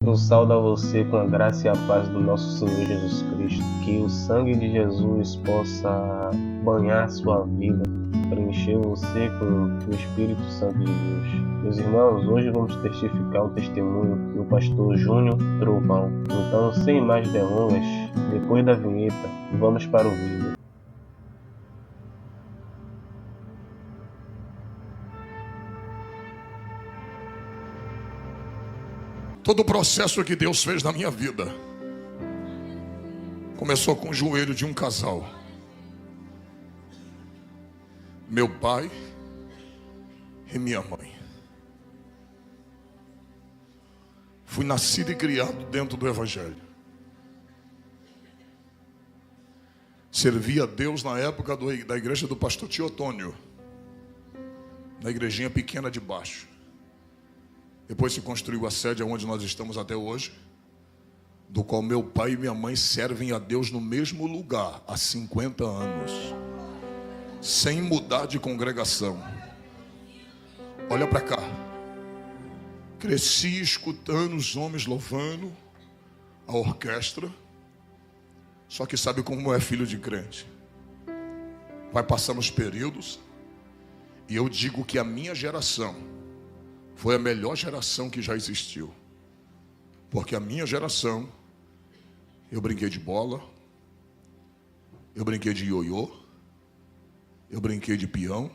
Eu saúdo a você com a graça e a paz do nosso Senhor Jesus Cristo. Que o sangue de Jesus possa banhar sua vida, preencher você com o Espírito Santo de Deus. Meus irmãos, hoje vamos testificar o testemunho do pastor Júnior Trovão. Então, sem mais delongas, depois da vinheta, vamos para o vídeo. Todo o processo que Deus fez na minha vida começou com o joelho de um casal. Meu pai e minha mãe. Fui nascido e criado dentro do Evangelho. Servi a Deus na época da igreja do pastor Teotônio, na igrejinha pequena de baixo. Depois se construiu a sede onde nós estamos até hoje, do qual meu pai e minha mãe servem a Deus no mesmo lugar há 50 anos, sem mudar de congregação. Olha para cá. Cresci escutando os homens louvando, a orquestra. Só que sabe como é filho de crente? Vai passando os períodos, e eu digo que a minha geração foi a melhor geração que já existiu. Porque a minha geração, eu brinquei de bola, eu brinquei de ioiô, eu brinquei de peão,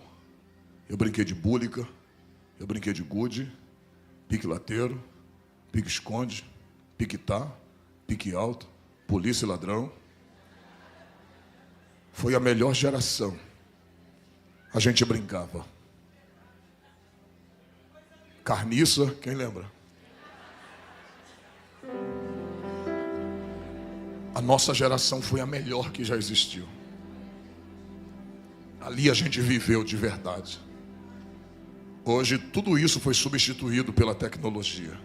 eu brinquei de búlica, eu brinquei de gude, pique lateiro, pique esconde, pique tá, pique alto, polícia e ladrão. Foi a melhor geração. A gente brincava. Carniça, quem lembra? A nossa geração foi a melhor que já existiu. Ali a gente viveu de verdade. Hoje tudo isso foi substituído pela tecnologia.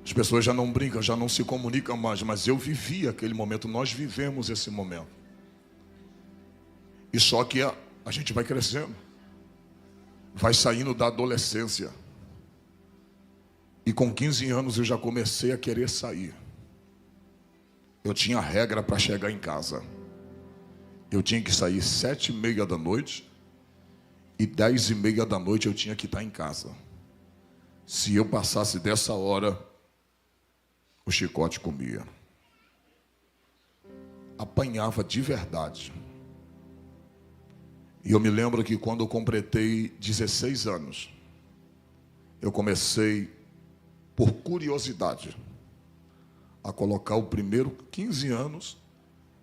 As pessoas já não brincam, já não se comunicam mais, mas eu vivi aquele momento, nós vivemos esse momento. E só que a gente vai crescendo. Vai saindo da adolescência. E com 15 anos eu já comecei a querer sair. Eu tinha regra para chegar em casa. Eu tinha que sair 7h30 da noite. E 10h30 da noite eu tinha que estar em casa. Se eu passasse dessa hora, o chicote comia. Apanhava de verdade. E eu me lembro que quando eu completei 16 anos, eu comecei, por curiosidade, a colocar 15 anos,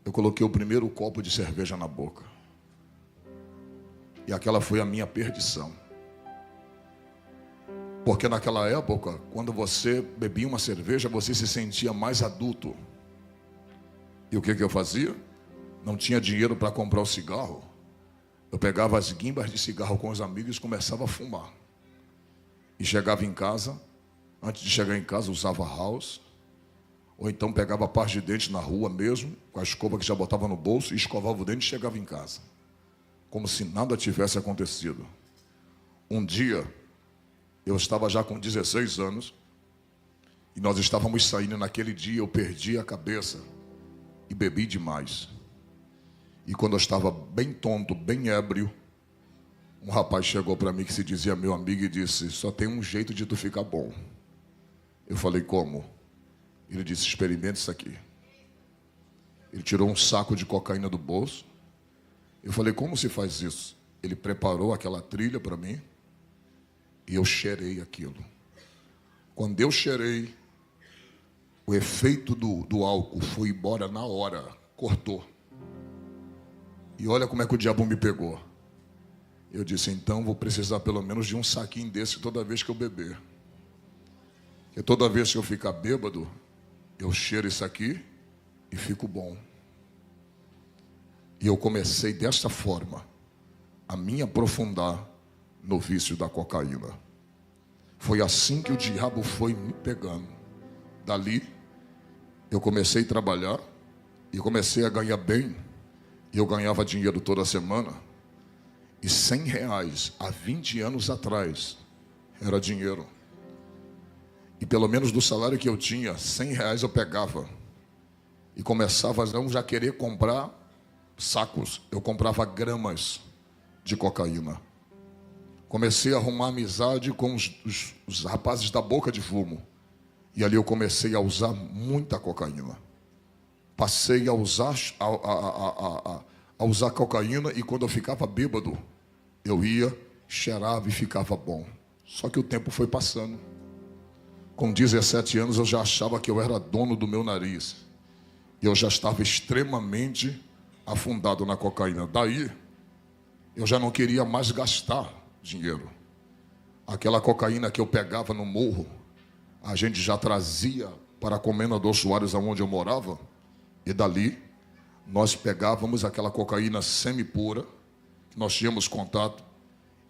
eu coloquei o primeiro copo de cerveja na boca. E aquela foi a minha perdição. Porque naquela época, quando você bebia uma cerveja, você se sentia mais adulto. E o que eu fazia? Não tinha dinheiro para comprar o cigarro. Eu pegava as guimbas de cigarro com os amigos e começava a fumar. E chegava em casa, antes de chegar em casa usava house, ou então pegava a parte de dente na rua mesmo, com a escova que já botava no bolso, e escovava o dente e chegava em casa. Como se nada tivesse acontecido. Um dia, eu estava já com 16 anos, e nós estávamos saindo naquele dia, eu perdi a cabeça e bebi demais. E quando eu estava bem tonto, bem ébrio, um rapaz chegou para mim que se dizia meu amigo e disse: só tem um jeito de tu ficar bom. Eu falei: como? Ele disse: experimente isso aqui. Ele tirou um saco de cocaína do bolso. Eu falei: como se faz isso? Ele preparou aquela trilha para mim e eu cheirei aquilo. Quando eu cheirei, o efeito do álcool foi embora na hora, cortou. E olha como é que o diabo me pegou. Eu disse: então vou precisar pelo menos de um saquinho desse toda vez que eu beber. Porque toda vez que eu ficar bêbado, eu cheiro isso aqui e fico bom. E eu comecei desta forma a me aprofundar no vício da cocaína. Foi assim que o diabo foi me pegando. Dali, eu comecei a trabalhar e comecei a ganhar bem. E eu ganhava dinheiro toda semana. E R$100 há 20 anos atrás era dinheiro. E pelo menos do salário que eu tinha, R$100 eu pegava. E começava a não já querer comprar sacos. Eu comprava gramas de cocaína. Comecei a arrumar amizade com os rapazes da Boca de Fumo. E ali eu comecei a usar muita cocaína. Passei a usar, a usar cocaína, e quando eu ficava bêbado, eu ia, cheirava e ficava bom. Só que o tempo foi passando. Com 17 anos eu já achava que eu era dono do meu nariz. E eu já estava extremamente afundado na cocaína. Daí, eu já não queria mais gastar dinheiro. Aquela cocaína que eu pegava no morro, a gente já trazia para a Comendador Soares, onde eu morava. E dali, nós pegávamos aquela cocaína semi-pura, que nós tínhamos contato,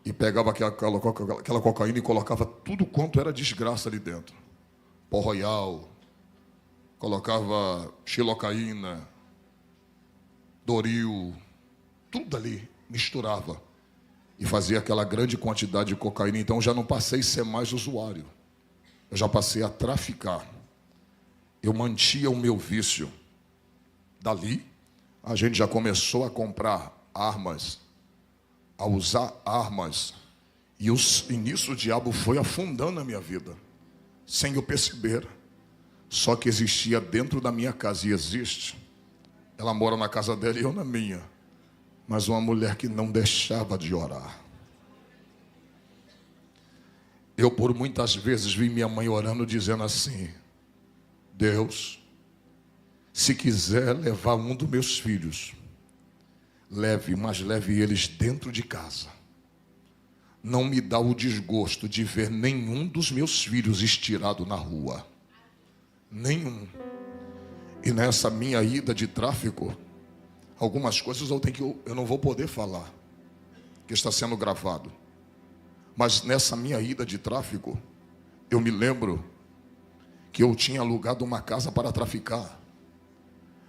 e pegava aquela cocaína e colocava tudo quanto era desgraça ali dentro. Pó Royal, colocava xilocaína, Doril, tudo ali, misturava. E fazia aquela grande quantidade de cocaína. Então já não passei a ser mais usuário. Eu já passei a traficar. Eu mantia o meu vício. Dali, a gente já começou a comprar armas, a usar armas. E nisso o diabo foi afundando a minha vida, sem eu perceber. Só que existia dentro da minha casa, e existe. Ela mora na casa dela e eu na minha. Mas uma mulher que não deixava de orar. Eu por muitas vezes vi minha mãe orando, dizendo assim: Deus, se quiser levar um dos meus filhos, leve, mas leve eles dentro de casa. Não me dá o desgosto de ver nenhum dos meus filhos estirado na rua. Nenhum. E nessa minha ida de tráfico, algumas coisas eu não vou poder falar, que está sendo gravado. Mas nessa minha ida de tráfico, eu me lembro que eu tinha alugado uma casa para traficar.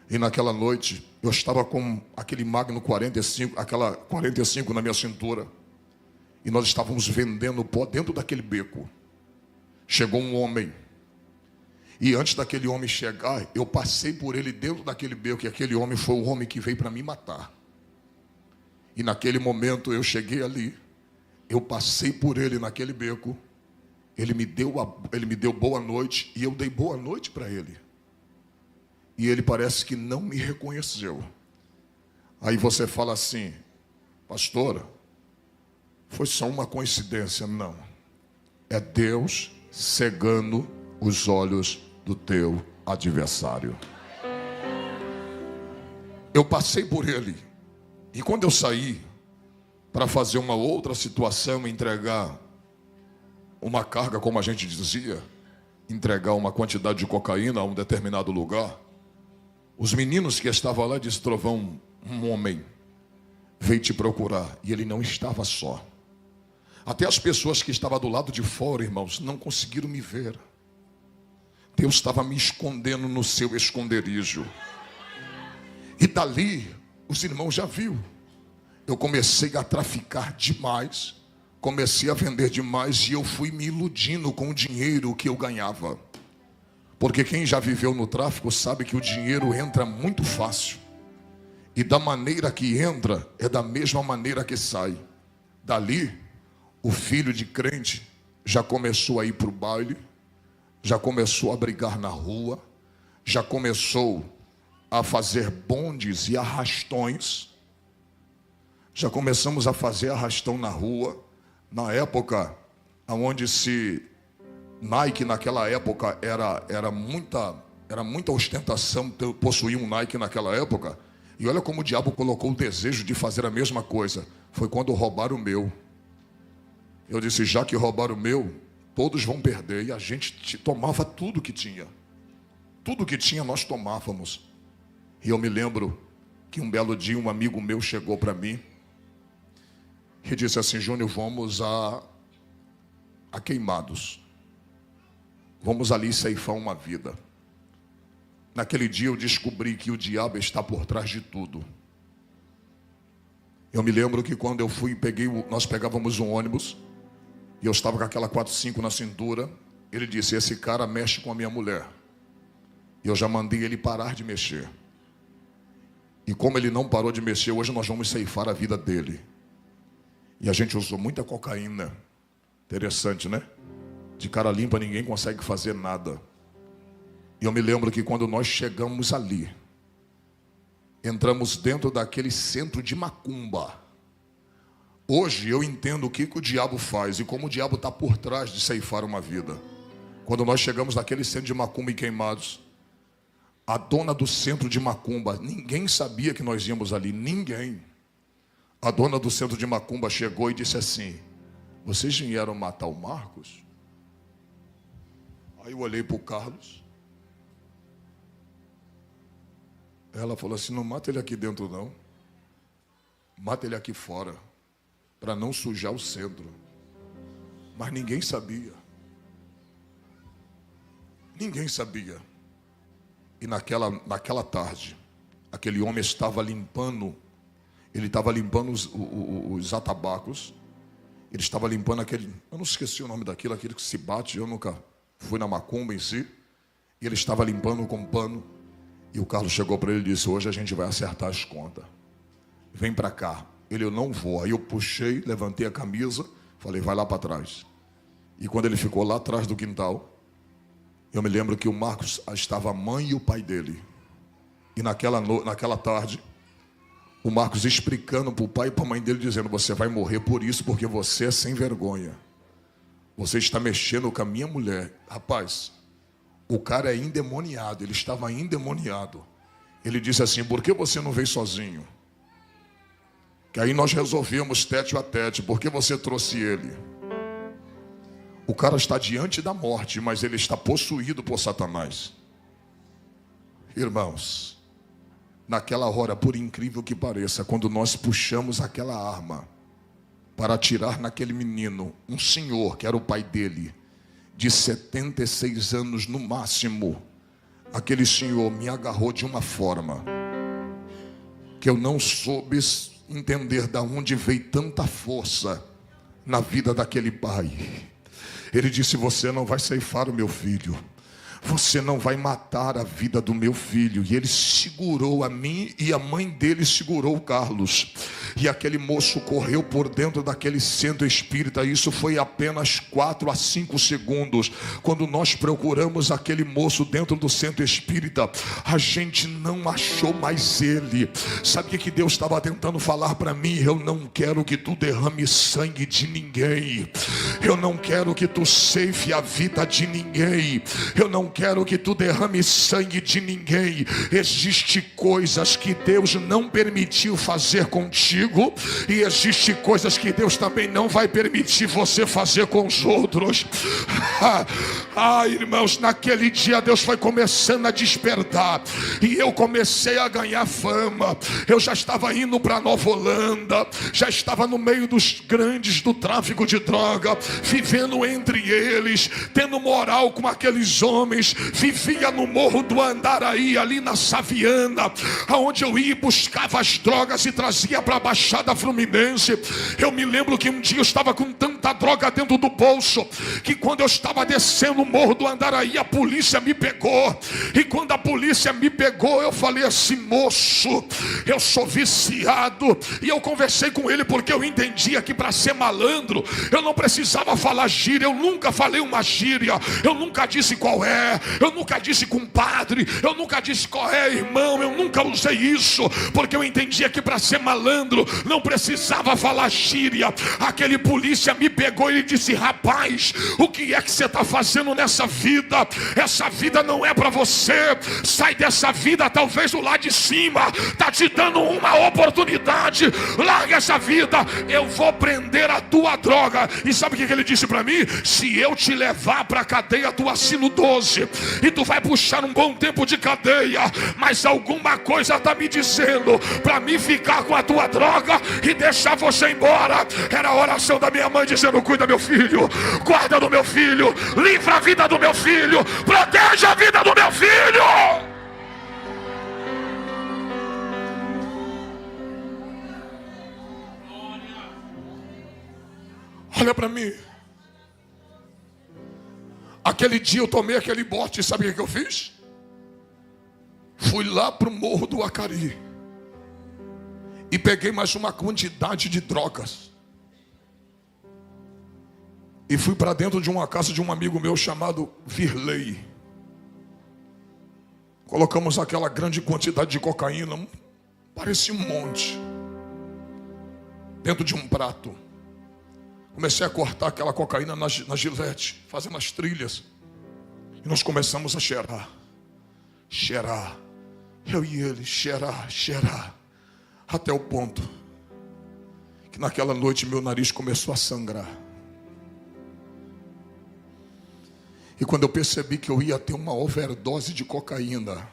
E naquela noite, eu estava com aquele Magno 45, aquela 45 na minha cintura. E nós estávamos vendendo pó dentro daquele beco. Chegou um homem. E antes daquele homem chegar, eu passei por ele dentro daquele beco. E aquele homem foi o homem que veio para me matar. E naquele momento eu cheguei ali. Eu passei por ele naquele beco. Ele me deu boa noite. E eu dei boa noite para ele. E ele parece que não me reconheceu. Aí você fala assim: pastora, foi só uma coincidência. Não. É Deus cegando os olhos do teu adversário. Eu passei por ele. E quando eu saí para fazer uma outra situação, entregar uma carga, como a gente dizia, entregar uma quantidade de cocaína a um determinado lugar, os meninos que estavam lá disseram: Trovão, um homem veio te procurar. E ele não estava só. Até as pessoas que estavam do lado de fora, irmãos, não conseguiram me ver. Deus estava me escondendo no seu esconderijo. E dali, os irmãos já viram. Eu comecei a traficar demais. Comecei a vender demais. E eu fui me iludindo com o dinheiro que eu ganhava. Porque quem já viveu no tráfico sabe que o dinheiro entra muito fácil. E da maneira que entra, é da mesma maneira que sai. Dali, o filho de crente já começou a ir para o baile, já começou a brigar na rua, já começou a fazer bondes e arrastões. Já começamos a fazer arrastão na rua. Na época, onde Nike naquela época era muita ostentação possuir um Nike naquela época. E olha como o diabo colocou o desejo de fazer a mesma coisa. Foi quando roubaram o meu. Eu disse: já que roubaram o meu, todos vão perder. E a gente tomava tudo que tinha. Tudo que tinha nós tomávamos. E eu me lembro que um belo dia um amigo meu chegou para mim e disse assim: Júnior, vamos a Queimados. Vamos ali ceifar uma vida. Naquele dia eu descobri que o diabo está por trás de tudo. Eu me lembro que quando eu fui, nós pegávamos um ônibus, e eu estava com aquela 45 na cintura, Ele disse: esse cara mexe com a minha mulher. E eu já mandei ele parar de mexer. E como ele não parou de mexer, hoje nós vamos ceifar a vida dele. E a gente usou muita cocaína. Interessante, né? De cara limpa ninguém consegue fazer nada. E eu me lembro que quando nós chegamos ali, entramos dentro daquele centro de macumba. Hoje eu entendo o que o diabo faz e como o diabo está por trás de ceifar uma vida. Quando nós chegamos naquele centro de macumba em Queimados, a dona do centro de macumba, ninguém sabia que nós íamos ali, ninguém. A dona do centro de macumba chegou e disse assim: vocês vieram matar o Marcos? Aí eu olhei para o Carlos. Ela falou assim: não mata ele aqui dentro não. Mata ele aqui fora, para não sujar o centro. Mas ninguém sabia. Ninguém sabia. E naquela tarde, aquele homem estava limpando, ele estava limpando os atabacos, ele estava limpando aquele, eu não esqueci o nome daquilo, aquele que se bate, eu nunca fui na macumba em si, e ele estava limpando com pano, e o Carlos chegou para ele e disse: hoje a gente vai acertar as contas, vem para cá. Ele: eu não vou. Aí eu puxei, levantei a camisa, falei: vai lá para trás. E quando ele ficou lá atrás do quintal, eu me lembro que o Marcos estava a mãe e o pai dele. E naquela tarde, o Marcos explicando para o pai e para a mãe dele, dizendo: você vai morrer por isso, porque você é sem vergonha. Você está mexendo com a minha mulher. Rapaz, o cara é endemoniado, ele estava endemoniado. Ele disse assim: por que você não veio sozinho? Que aí nós resolvemos tete a tete, por que você trouxe ele? O cara está diante da morte, mas ele está possuído por Satanás. Irmãos, naquela hora, por incrível que pareça, quando nós puxamos aquela arma para atirar naquele menino, um senhor, que era o pai dele, de 76 anos no máximo, aquele senhor me agarrou de uma forma que eu não soube entender de onde veio tanta força na vida daquele pai. Ele disse: você não vai ceifar o meu filho, você não vai matar a vida do meu filho. E ele segurou a mim e a mãe dele segurou o Carlos. E aquele moço correu por dentro daquele centro espírita. Isso foi apenas 4 a 5 segundos. Quando nós procuramos aquele moço dentro do centro espírita, a gente não achou mais ele. Sabe o que Deus estava tentando falar para mim? Eu não quero que tu derrame sangue de ninguém. Eu não quero que tu ceife a vida de ninguém. Eu não quero que tu derrame sangue de ninguém. Existem coisas que Deus não permitiu fazer contigo, e existem coisas que Deus também não vai permitir você fazer com os outros. Irmãos, naquele dia Deus foi começando a despertar, e eu comecei a ganhar fama. Eu já estava indo para Nova Holanda, já estava no meio dos grandes do tráfico de droga, vivendo entre eles, tendo moral com aqueles homens. Vivia no Morro do Andaraí, ali na Saviana, aonde eu ia e buscava as drogas e trazia para a Baixada Fluminense. Eu me lembro que um dia eu estava com tanta droga dentro do bolso, que quando eu estava descendo o Morro do Andaraí, a polícia me pegou. E quando a polícia me pegou, eu falei assim: moço, eu sou viciado. E eu conversei com ele, porque eu entendia que para ser malandro eu não precisava falar gíria. Eu nunca falei uma gíria, eu nunca disse qual é, eu nunca disse compadre, eu nunca disse qual é, irmão. Eu nunca usei isso, porque eu entendia que para ser malandro não precisava falar gíria. Aquele polícia me pegou e disse: rapaz, o que é que você está fazendo nessa vida? Essa vida não é para você. Sai dessa vida. Talvez o lá de cima está te dando uma oportunidade. Larga essa vida. Eu vou prender a tua droga. E sabe o que ele disse para mim? Se eu te levar para a cadeia, tu assina o 12 e tu vai puxar um bom tempo de cadeia, mas alguma coisa está me dizendo para mim ficar com a tua droga e deixar você embora. Era a oração da minha mãe dizendo: cuida meu filho, guarda do meu filho, livra a vida do meu filho, proteja a vida do meu filho. Olha para mim. Aquele dia eu tomei aquele bote, sabe o que eu fiz? Fui lá para o Morro do Acari e peguei mais uma quantidade de drogas e fui para dentro de uma casa de um amigo meu chamado Virley. Colocamos aquela grande quantidade de cocaína, parecia um monte, dentro de um prato. Comecei a cortar aquela cocaína na gilete, fazendo as trilhas. E nós começamos a cheirar. Cheirar. Eu e ele, cheirar, cheirar. Até o ponto que naquela noite meu nariz começou a sangrar. E quando eu percebi que eu ia ter uma overdose de cocaína,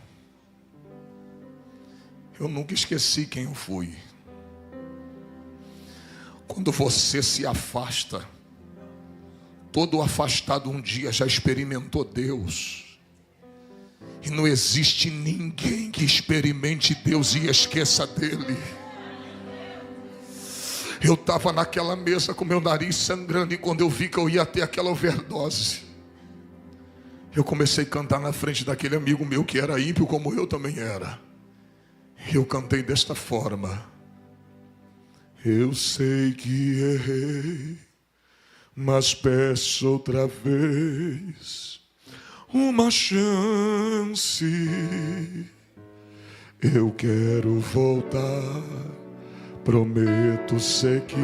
eu nunca esqueci quem eu fui. Quando você se afasta, todo afastado um dia já experimentou Deus. E não existe ninguém que experimente Deus e esqueça dele. Eu estava naquela mesa com meu nariz sangrando, e quando eu vi que eu ia ter aquela overdose, eu comecei a cantar na frente daquele amigo meu que era ímpio como eu também era. Eu cantei desta forma: eu sei que errei, mas peço outra vez uma chance. Eu quero voltar, prometo seguir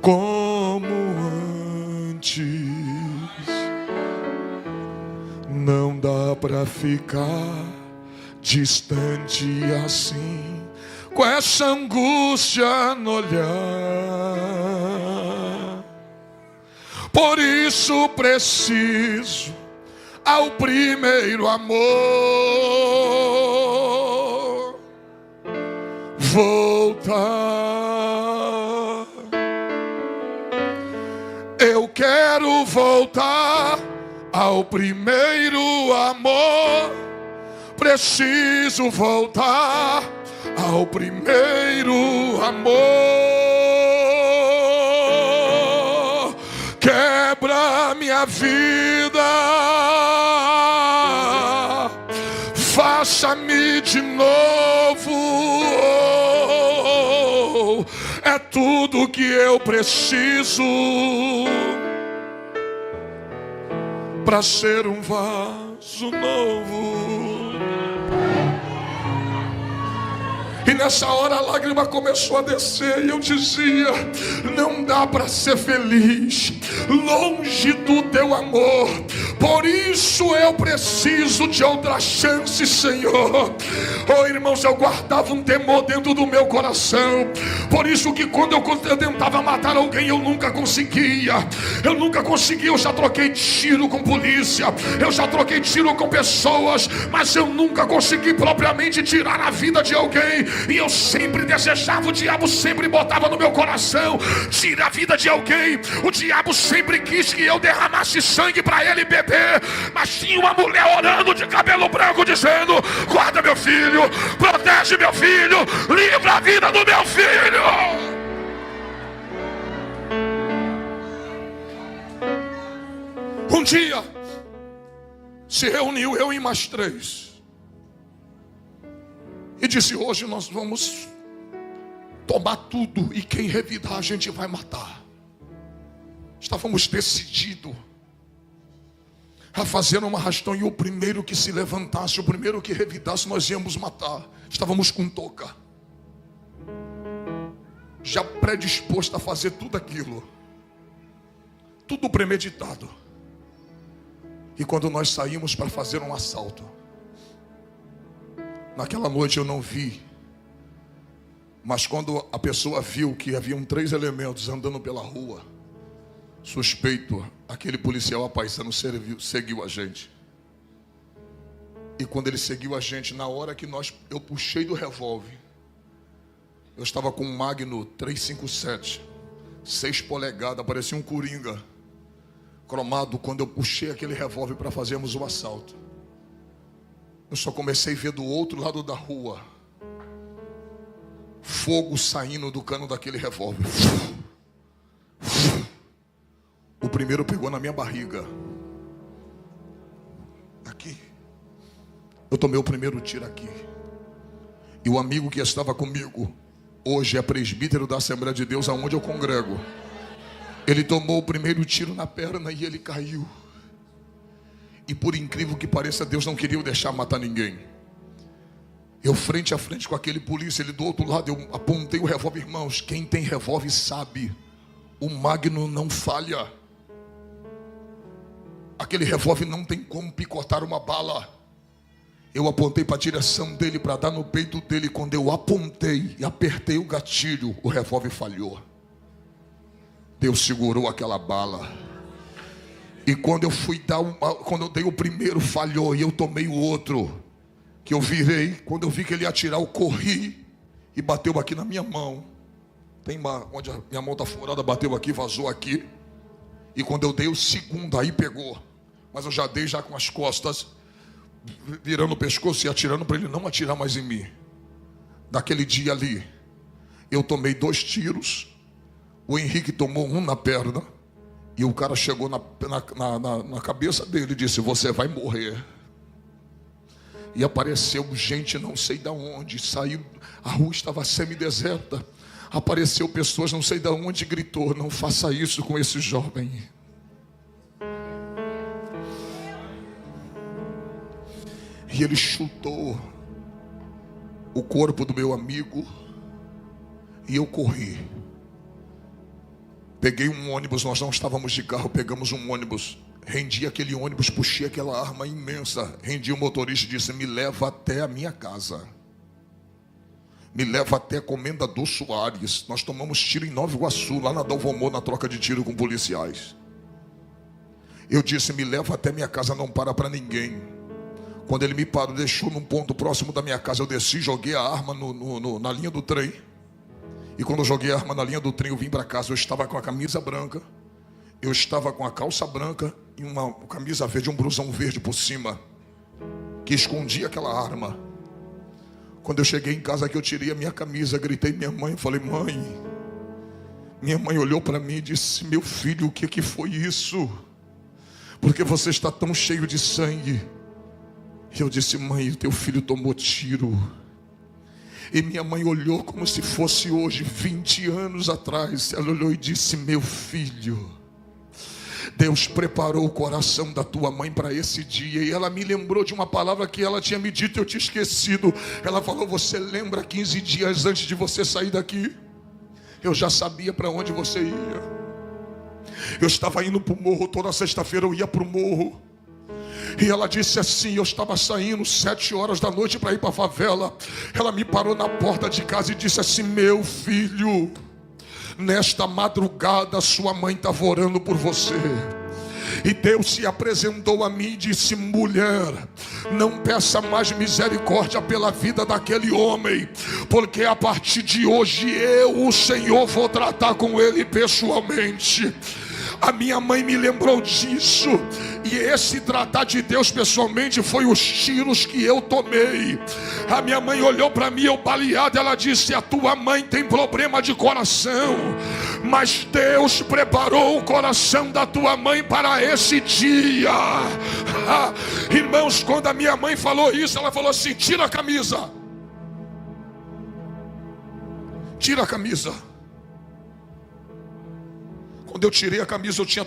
como antes. Não dá pra ficar distante assim, com essa angústia no olhar. Por isso preciso ao primeiro amor voltar. Eu quero voltar ao primeiro amor. Preciso voltar ao primeiro amor. Quebra minha vida, faça-me de novo. É tudo que eu preciso para ser um vaso novo. E nessa hora a lágrima começou a descer, e eu dizia: não dá para ser feliz longe do teu amor. Por isso eu preciso de outra chance, Senhor. Oh, irmãos, eu guardava um temor dentro do meu coração. Por isso que quando eu tentava matar alguém, eu nunca conseguia. Eu já troquei tiro com polícia, eu já troquei tiro com pessoas, mas eu nunca consegui propriamente tirar a vida de alguém. E eu sempre desejava, o diabo sempre botava no meu coração: tira a vida de alguém. O diabo sempre quis que eu derramasse sangue para ele beber, mas tinha uma mulher orando de cabelo branco dizendo: guarda meu filho, protege meu filho, livra a vida do meu filho. Um dia se reuniu eu e mais 3 e disse: hoje nós vamos tomar tudo, e quem revidar a gente vai matar. Estávamos decididos a fazer uma arrastão, e o primeiro que se levantasse, o primeiro que revidasse, nós íamos matar. Estávamos com touca, já predisposto a fazer tudo aquilo, tudo premeditado. E quando nós saímos para fazer um assalto, naquela noite eu não vi, mas quando a pessoa viu que haviam 3 elementos andando pela rua, suspeito, aquele policial apaisano seguiu a gente. E quando ele seguiu a gente, na hora que eu puxei do revólver, eu estava com um Magno 357, 6 polegadas, parecia um coringa cromado. Quando eu puxei aquele revólver para fazermos o assalto, eu só comecei a ver do outro lado da rua fogo saindo do cano daquele revólver. O primeiro pegou na minha barriga, aqui. Eu tomei o primeiro tiro aqui. E o amigo que estava comigo, hoje é presbítero da Assembleia de Deus, aonde eu congrego. Ele tomou o primeiro tiro na perna e ele caiu. E por incrível que pareça, Deus não queria eu deixar matar ninguém. Eu frente a frente com aquele polícia, ele do outro lado, eu apontei o revólver. Irmãos, quem tem revólver sabe, o Magno não falha. Aquele revólver não tem como picotar uma bala. Eu apontei para a direção dele, para dar no peito dele. Quando eu apontei e apertei o gatilho, o revólver falhou. Deus segurou aquela bala. E quando eu fui dar quando eu dei o primeiro, falhou, e eu tomei o outro, que eu virei. Quando eu vi que ele ia atirar, eu corri e bateu aqui na minha mão. Tem onde a minha mão está furada, bateu aqui, vazou aqui. E quando eu dei o segundo, aí pegou. Mas eu já dei já com as costas, virando o pescoço e atirando para ele não atirar mais em mim. Daquele dia ali, eu tomei 2 tiros. O Henrique tomou um na perna. E o cara chegou na cabeça dele e disse: você vai morrer. E apareceu gente não sei de onde. Saiu, a rua estava semideserta. Apareceu pessoas não sei de onde e gritou: não faça isso com esse jovem. E ele chutou o corpo do meu amigo. E eu corri. Peguei um ônibus, nós não estávamos de carro, pegamos um ônibus. Rendi aquele ônibus, puxei aquela arma imensa. Rendi o motorista e disse: me leva até a minha casa. Me leva até Comendador Soares. Nós tomamos tiro em Nova Iguaçu, lá na Dalvomor, na troca de tiro com policiais. Eu disse: me leva até minha casa, não para ninguém. Quando ele me parou, deixou num ponto próximo da minha casa, eu desci, joguei a arma na linha do trem. E quando eu joguei a arma na linha do trem, eu vim para casa. Eu estava com a camisa branca, eu estava com a calça branca e uma camisa verde, um blusão verde por cima, que escondia aquela arma. Quando eu cheguei em casa, que eu tirei a minha camisa, gritei minha mãe, eu falei: mãe. Minha mãe olhou para mim e disse: meu filho, o que foi isso? Porque você está tão cheio de sangue? E eu disse: mãe, o teu filho tomou tiro. E minha mãe olhou como se fosse hoje, 20 anos atrás. Ela olhou e disse: meu filho, Deus preparou o coração da tua mãe para esse dia. E ela me lembrou de uma palavra que ela tinha me dito, eu tinha esquecido. Ela falou: você lembra 15 dias antes de você sair daqui? Eu já sabia para onde você ia. Eu estava indo para o morro, toda sexta-feira eu ia para o morro. E ela disse assim: eu estava saindo 7 horas da noite para ir para a favela. Ela me parou na porta de casa e disse assim: meu filho, nesta madrugada sua mãe estava orando por você. E Deus se apresentou a mim e disse: mulher, não peça mais misericórdia pela vida daquele homem, porque a partir de hoje eu, o Senhor, vou tratar com ele pessoalmente. A minha mãe me lembrou disso. E esse tratar de Deus pessoalmente foi os tiros que eu tomei. A minha mãe olhou para mim, eu baleado. Ela disse: a tua mãe tem problema de coração, mas Deus preparou o coração da tua mãe para esse dia. Irmãos, quando a minha mãe falou isso, ela falou assim: tira a camisa. Tira a camisa. Quando eu tirei a camisa, eu tinha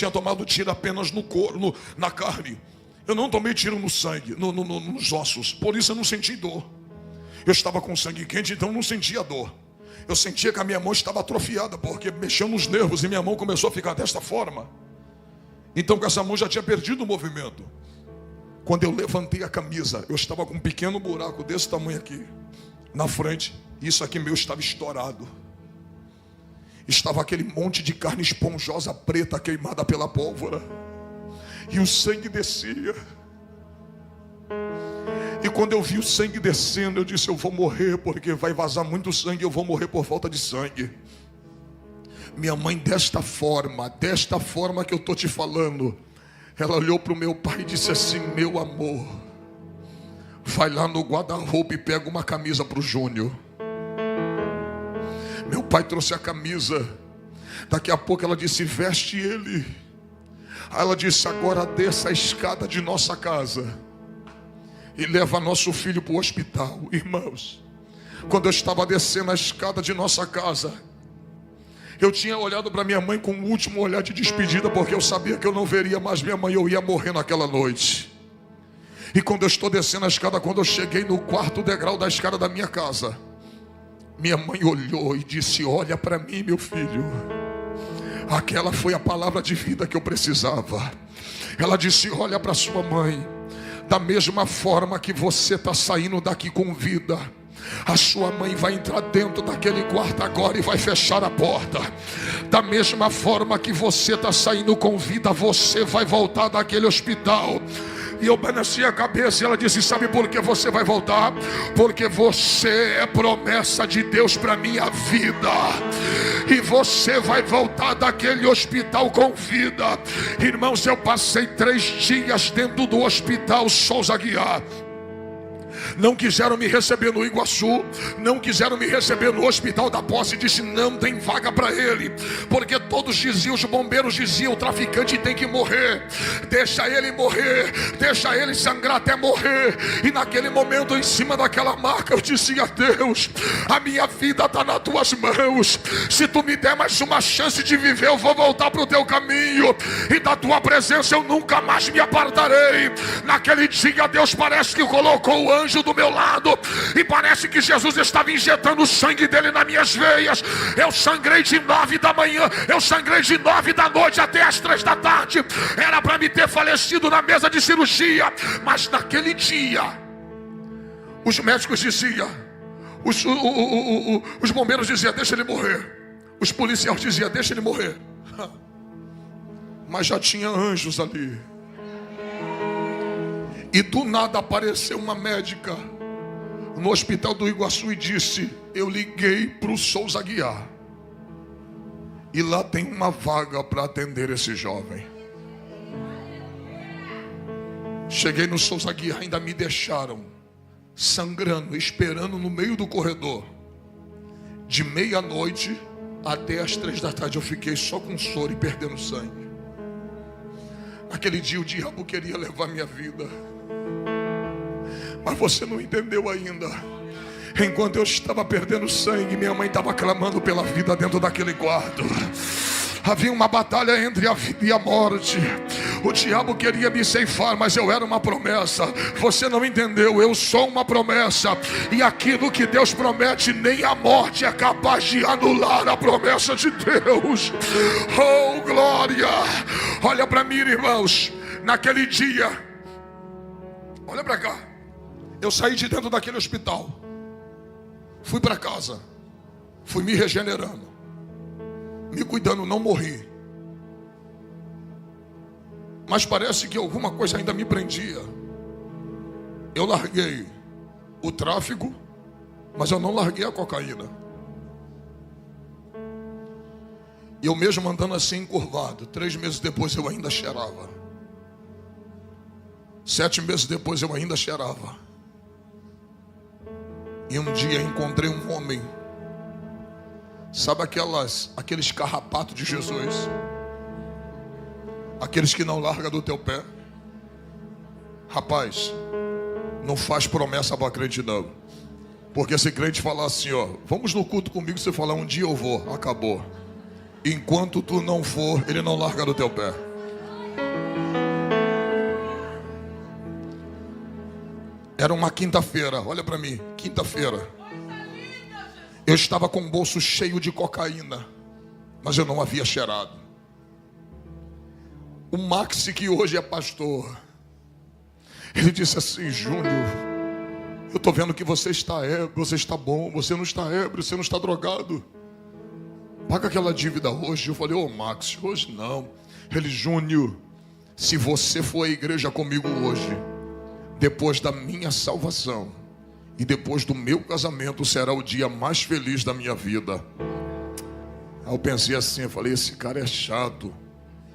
tomado tiro apenas no corpo, na carne. Eu não tomei tiro no sangue, nos ossos. Por isso eu não senti dor. Eu estava com sangue quente, então não sentia dor. Eu sentia que a minha mão estava atrofiada, porque mexeu nos nervos e minha mão começou a ficar desta forma. Então com essa mão já tinha perdido o movimento. Quando eu levantei a camisa, eu estava com um pequeno buraco desse tamanho aqui na frente. Isso aqui meu estava estourado. Estava aquele monte de carne esponjosa preta queimada pela pólvora. E o sangue descia. E quando eu vi o sangue descendo, eu disse: eu vou morrer, porque vai vazar muito sangue, eu vou morrer por falta de sangue. Minha mãe, desta forma que eu estou te falando, ela olhou para o meu pai e disse assim: meu amor, vai lá no guarda-roupa e pega uma camisa para o Júnior. Meu pai trouxe a camisa. Daqui a pouco ela disse: veste ele. Aí ela disse: agora desça a escada de nossa casa e leva nosso filho para o hospital. Irmãos, quando eu estava descendo a escada de nossa casa, eu tinha olhado para minha mãe com um último olhar de despedida, porque eu sabia que eu não veria mais minha mãe, eu ia morrer naquela noite. E quando eu estou descendo a escada, quando eu cheguei no quarto degrau da escada da minha casa, minha mãe olhou e disse: olha para mim, meu filho. Aquela foi a palavra de vida que eu precisava. Ela disse: olha para sua mãe. Da mesma forma que você está saindo daqui com vida, a sua mãe vai entrar dentro daquele quarto agora e vai fechar a porta. Da mesma forma que você está saindo com vida, você vai voltar daquele hospital. E eu balançei a cabeça e ela disse: sabe por que você vai voltar? Porque você é promessa de Deus para minha vida. E você vai voltar daquele hospital com vida. Irmãos, eu passei 3 dias dentro do hospital Souza Aguiar. Não quiseram me receber no Iguaçu, não quiseram me receber no Hospital da Posse. Disse: não tem vaga para ele, porque todos diziam, os bombeiros diziam: o traficante tem que morrer, deixa ele morrer, deixa ele sangrar até morrer. E naquele momento, em cima daquela marca, eu disse: a Deus, a minha vida está nas tuas mãos. Se tu me der mais uma chance de viver, eu vou voltar para o teu caminho, e da tua presença eu nunca mais me apartarei. Naquele dia, Deus parece que colocou o anjo do meu lado, e parece que Jesus estava injetando o sangue dele nas minhas veias. Eu sangrei de 9 da manhã, eu sangrei de 9 da noite até as 3 da tarde. Era para me ter falecido na mesa de cirurgia, mas naquele dia os médicos diziam, os bombeiros diziam: deixa ele morrer. Os policiais diziam: deixa ele morrer. Mas já tinha anjos ali. E do nada apareceu uma médica no hospital do Iguaçu e disse: eu liguei para o Souza Aguiar, e lá tem uma vaga para atender esse jovem. Cheguei no Souza Aguiar, ainda me deixaram sangrando, esperando no meio do corredor. De meia-noite até as 3 da tarde eu fiquei só com soro e perdendo sangue. Naquele dia o diabo queria levar minha vida, mas você não entendeu ainda. Enquanto eu estava perdendo sangue, minha mãe estava clamando pela vida dentro daquele quarto. Havia uma batalha entre a vida e a morte. O diabo queria me ceifar, mas eu era uma promessa. Você não entendeu, eu sou uma promessa. E aquilo que Deus promete, nem a morte é capaz de anular a promessa de Deus. Oh, glória! Olha para mim, irmãos. Naquele dia, olha para cá. Eu saí de dentro daquele hospital, fui para casa, fui me regenerando, me cuidando, não morri. Mas parece que alguma coisa ainda me prendia. Eu larguei o tráfico, mas eu não larguei a cocaína. E eu mesmo andando assim encurvado, 3 meses depois eu ainda cheirava. 7 meses depois eu ainda cheirava. E um dia encontrei um homem, sabe aqueles carrapatos de Jesus, aqueles que não largam do teu pé. Rapaz, não faz promessa para crente não, porque se crente falar assim, ó, vamos no culto comigo, você falar um dia eu vou, acabou. Enquanto tu não for, ele não larga do teu pé. Era uma quinta-feira, olha para mim, quinta-feira. Eu estava com o bolso cheio de cocaína, mas eu não havia cheirado. O Maxi, que hoje é pastor, ele disse assim: Júnior, eu estou vendo que você está ébrio, você está bom, você não está ébrio, você não está drogado. Paga aquela dívida hoje. Eu falei: ô Maxi, hoje não. Ele: Júnior, se você for à igreja comigo hoje, depois da minha salvação e depois do meu casamento, será o dia mais feliz da minha vida. Aí eu pensei assim, eu falei: esse cara é chato.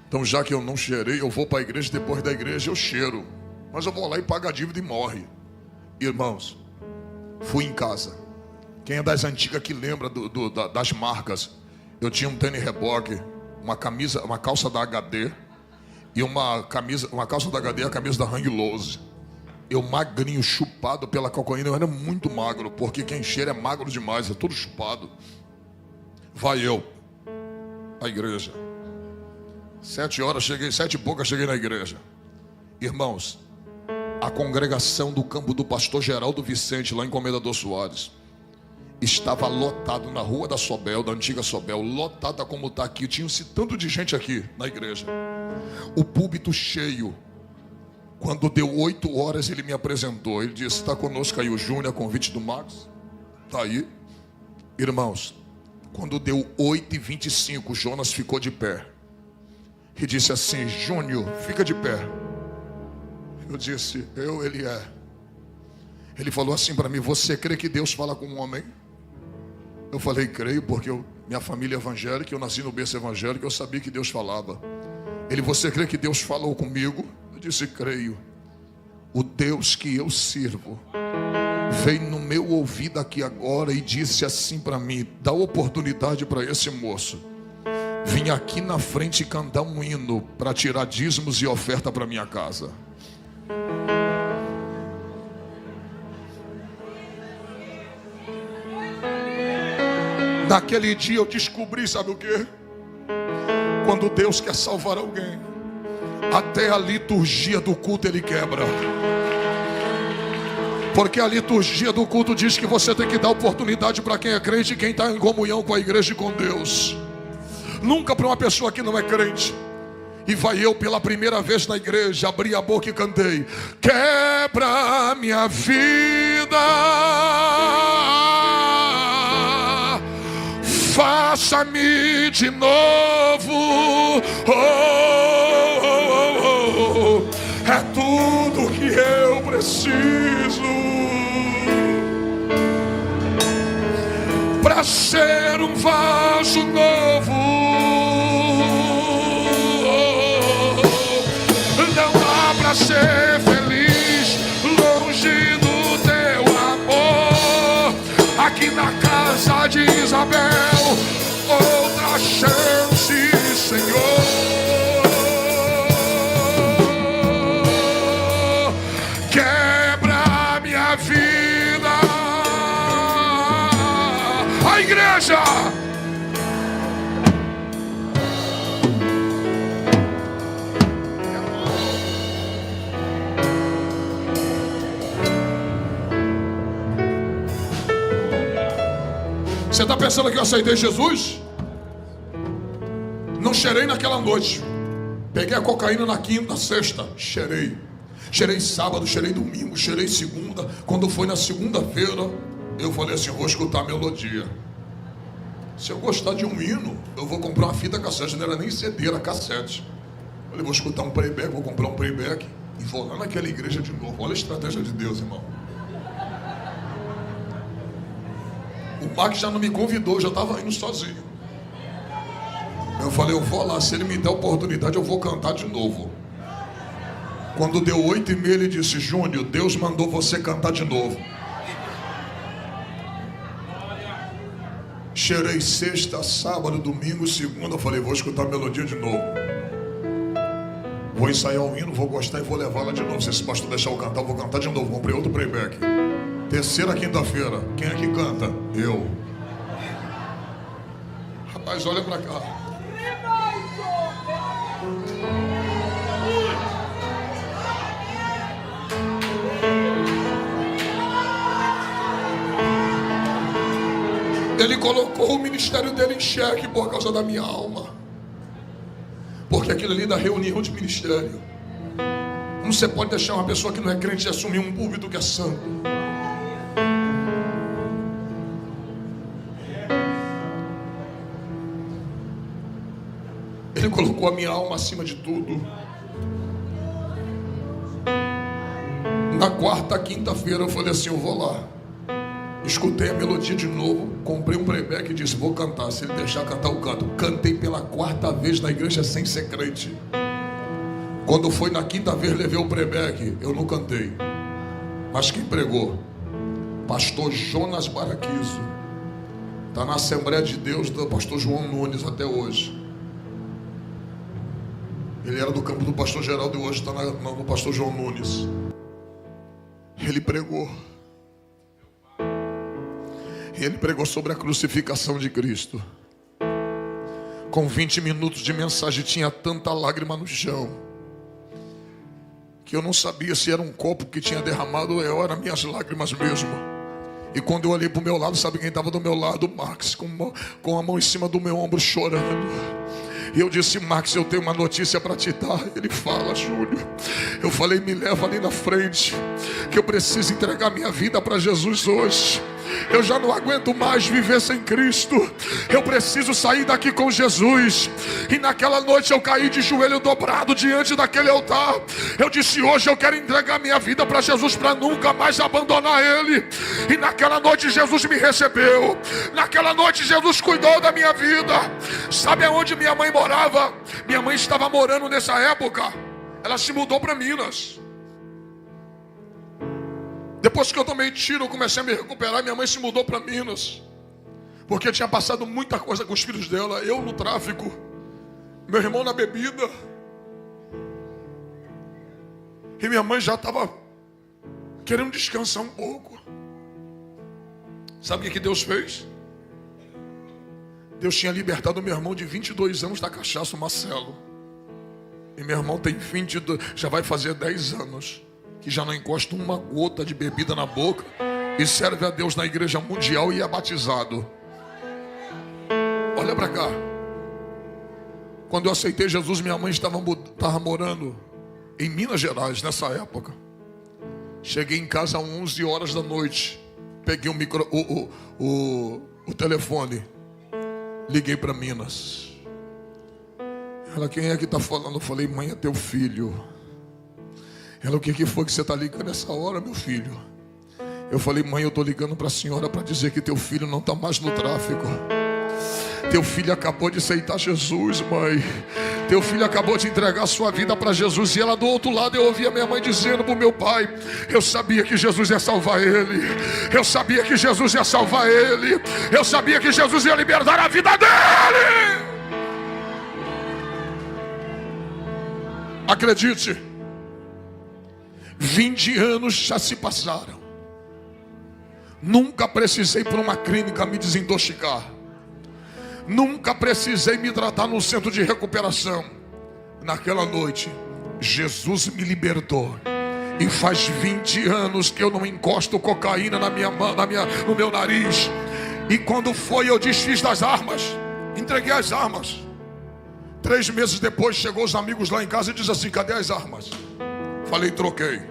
Então já que eu não cheirei, eu vou para a igreja, depois da igreja eu cheiro. Mas eu vou lá e pago a dívida e morre. Irmãos, fui em casa. Quem é das antigas que lembra das marcas? Eu tinha um tênis reboque, uma calça da HD e uma calça da HD, a camisa da Hang Loose. Eu magrinho, chupado pela cocaína, eu era muito magro, porque quem cheira é magro demais, é todo chupado. Vai eu, à igreja. 7 horas cheguei, 7 e pouca cheguei na igreja. Irmãos, a congregação do campo do pastor Geraldo Vicente, lá em Comendador Soares, estava lotado na rua da Sobel, da antiga Sobel, lotada como está aqui. Tinha-se tanto de gente aqui na igreja. O púlpito cheio. Quando deu 8 horas, ele me apresentou. Ele disse: está conosco aí o Júnior, a convite do Max. Está aí. Irmãos, quando deu 8h25, Jonas ficou de pé e disse assim: Júnior, fica de pé. Eu disse: ele é. Ele falou assim para mim: você crê que Deus fala com um homem? Eu falei: creio, porque minha família é evangélica, eu nasci no berço evangélico, eu sabia que Deus falava. Ele: você crê que Deus falou comigo? Eu disse: creio. O Deus que eu sirvo veio no meu ouvido aqui agora e disse assim para mim: dá oportunidade para esse moço vim aqui na frente cantar um hino para tirar dízimos e oferta para minha casa. Naquele dia eu descobri, sabe o quê? Quando Deus quer salvar alguém, até a liturgia do culto Ele quebra. Porque a liturgia do culto diz que você tem que dar oportunidade para quem é crente e quem está em comunhão com a igreja e com Deus. Nunca para uma pessoa que não é crente. E vai eu pela primeira vez na igreja, abri a boca e cantei: quebra minha vida, faça-me de novo, é tudo que eu preciso para ser um vaso novo. Não dá para ser feliz longe do teu amor. Aqui na casa de Isabel, outra chance, Senhor. Quebra minha vida. A igreja. Você está pensando que eu aceitei Jesus? Não cheirei naquela noite. Peguei a cocaína na quinta, sexta, cheirei. Cheirei sábado, cheirei domingo, cheirei segunda. Quando foi na segunda-feira, eu falei assim: eu vou escutar a melodia. Se eu gostar de um hino, eu vou comprar uma fita cassete. Não era nem CD, era cassete. Eu falei: vou escutar um playback, vou comprar um playback e vou lá naquela igreja de novo. Olha a estratégia de Deus, irmão. O Max já não me convidou, eu já estava indo sozinho. Eu falei: eu vou lá, se ele me der a oportunidade, eu vou cantar de novo. Quando deu 8h30, ele disse: Júnior, Deus mandou você cantar de novo. Cheirei sexta, sábado, domingo, segunda. Eu falei: vou escutar a melodia de novo. Vou ensaiar o hino, vou gostar e vou levá-la de novo. Se esse pastor deixar eu cantar, eu vou cantar de novo. Comprei outro playback. Terceira quinta-feira, quem é que canta? Eu. Rapaz, olha pra cá. Ele colocou o ministério dele em xeque por causa da minha alma. Porque aquilo ali da reunião de ministério. Não você pode deixar uma pessoa que não é crente assumir um púlpito que é santo. Ele colocou a minha alma acima de tudo. Na quarta, quinta-feira, eu falei assim: eu vou lá. Escutei a melodia de novo, comprei um playback e disse: vou cantar, se ele deixar cantar eu canto. Cantei pela quarta vez na igreja sem ser crente. Quando foi na quinta vez, levei o playback, eu não cantei. Mas quem pregou? Pastor Jonas Baraquizo. Está na Assembleia de Deus do pastor João Nunes até hoje. Ele era do campo do pastor Geraldo e hoje está no pastor João Nunes. Ele pregou. E ele pregou sobre a crucificação de Cristo. Com 20 minutos de mensagem tinha tanta lágrima no chão que eu não sabia se era um copo que tinha derramado ou eram minhas lágrimas mesmo. E quando eu olhei para o meu lado, sabe quem estava do meu lado? O Max, com a mão em cima do meu ombro, chorando. E eu disse: Max, eu tenho uma notícia para te dar. Ele fala: Júlio. Eu falei: me leva ali na frente, que eu preciso entregar minha vida para Jesus hoje. Eu já não aguento mais viver sem Cristo. Eu preciso sair daqui com Jesus. E naquela noite eu caí de joelho dobrado diante daquele altar. Eu disse: hoje eu quero entregar minha vida para Jesus, para nunca mais abandonar Ele. E naquela noite Jesus me recebeu. Naquela noite Jesus cuidou da minha vida. Sabe aonde minha mãe morava? Minha mãe estava morando nessa época. Ela se mudou para Minas. Depois que eu tomei tiro, eu comecei a me recuperar. Minha mãe se mudou para Minas, porque tinha passado muita coisa com os filhos dela. Eu no tráfico, meu irmão na bebida. E minha mãe já estava querendo descansar um pouco. Sabe o que Deus fez? Deus tinha libertado meu irmão de 22 anos da cachaça, o Marcelo. E meu irmão tem 22, já vai fazer 10 anos. Que já não encosta uma gota de bebida na boca e serve a Deus na igreja mundial e é batizado. Olha para cá. Quando eu aceitei Jesus, minha mãe estava morando em Minas Gerais nessa época. Cheguei em casa às 11 horas da noite. Peguei o telefone. Liguei para Minas. Ela: quem é que está falando? Eu falei: mãe, é teu filho. Ela: o que foi que você está ligando nessa hora, meu filho? Eu falei: mãe, eu estou ligando para a senhora para dizer que teu filho não está mais no tráfico. Teu filho acabou de aceitar Jesus, mãe. Teu filho acabou de entregar sua vida para Jesus. E ela do outro lado, eu ouvia minha mãe dizendo para o meu pai: eu sabia que Jesus ia salvar ele. Eu sabia que Jesus ia salvar ele. Eu sabia que Jesus ia libertar a vida dele. Acredite, 20 anos já se passaram. Nunca precisei ir para uma clínica me desintoxicar. Nunca precisei me tratar num centro de recuperação. Naquela noite, Jesus me libertou. E faz 20 anos que eu não encosto cocaína na minha mão, no meu nariz. E quando foi, eu desfiz das armas. Entreguei as armas. 3 meses depois, chegou os amigos lá em casa e diz assim: cadê as armas? Falei: troquei.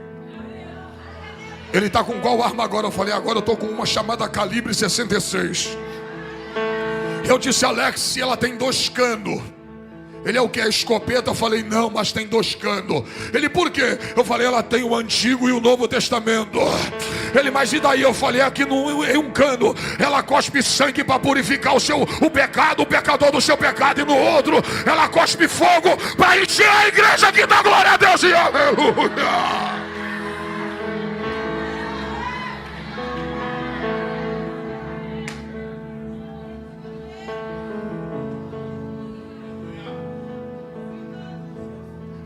Ele está com qual arma agora? Eu falei: agora eu estou com uma chamada calibre 66. Eu disse: Alex, ela tem 2 canos. Ele: é o que? É escopeta? Eu falei: não, mas tem 2 canos. Ele: por quê? Eu falei: ela tem o Antigo e o Novo Testamento. Ele: mas e daí? Eu falei: aqui em um cano ela cospe sangue para purificar o pecado, o pecador do seu pecado, e no outro ela cospe fogo para encher a igreja que dá glória a Deus e aleluia.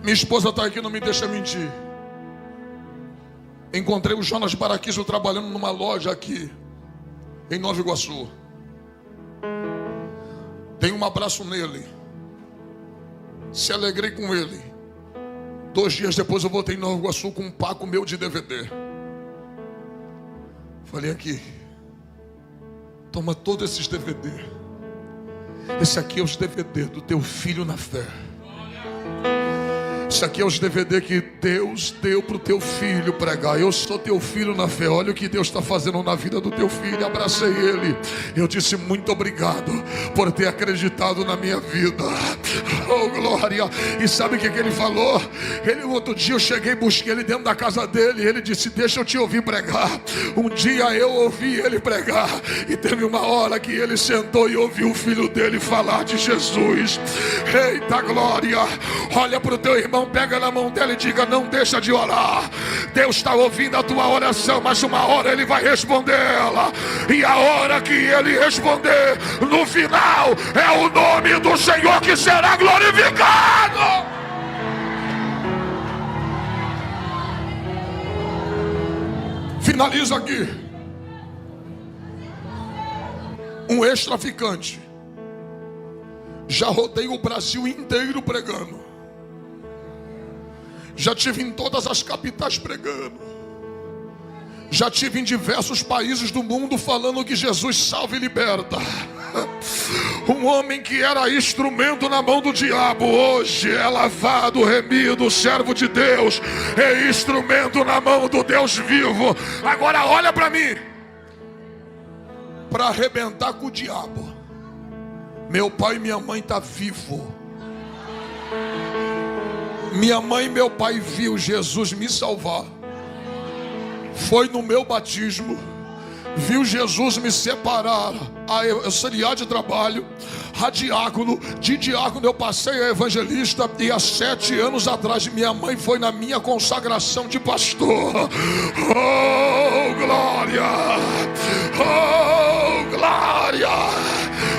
Minha esposa está aqui, não me deixa mentir. Encontrei o Jonas Baraquizo trabalhando numa loja aqui em Nova Iguaçu. Dei um abraço nele. Se alegrei com ele. 2 dias depois eu voltei em Nova Iguaçu com um paco meu de DVD. Falei: aqui, toma todos esses DVD. Esse aqui é os DVD do teu filho na fé. Isso aqui é os DVD que Deus deu para o teu filho pregar. Eu sou teu filho na fé. Olha o que Deus está fazendo na vida do teu filho. Abracei ele. Eu disse: muito obrigado por ter acreditado na minha vida. Oh, glória. E sabe o que ele falou? Ele, outro dia eu cheguei e busquei ele dentro da casa dele. Ele disse: deixa eu te ouvir pregar. Um dia eu ouvi ele pregar. E teve uma hora que ele sentou e ouviu o filho dele falar de Jesus. Eita glória. Olha para o teu irmão, pega na mão dela e diga: não deixa de orar. Deus está ouvindo a tua oração, mas uma hora ele vai responder ela. E a hora que ele responder, no final, é o nome do Senhor que será glorificado. Finaliza aqui. Um ex-traficante. Já rodei o Brasil inteiro pregando. Já tive em todas as capitais pregando. Já tive em diversos países do mundo falando que Jesus salva e liberta. Um homem que era instrumento na mão do diabo, hoje é lavado, remido, servo de Deus, é instrumento na mão do Deus vivo. Agora olha para mim. Para arrebentar com o diabo, meu pai e minha mãe estão vivos. Minha mãe e meu pai viu Jesus me salvar. Foi no meu batismo. Viu Jesus me separar a auxiliar de trabalho, a diácono. De diácono eu passei a evangelista. E há 7 anos atrás minha mãe foi na minha consagração de pastor. Oh glória, oh glória.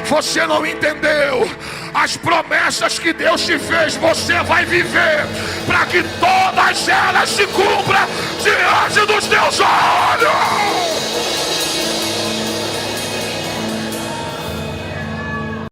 Você não entendeu. As promessas que Deus te fez, você vai viver, para que todas elas se cumpram diante dos teus olhos.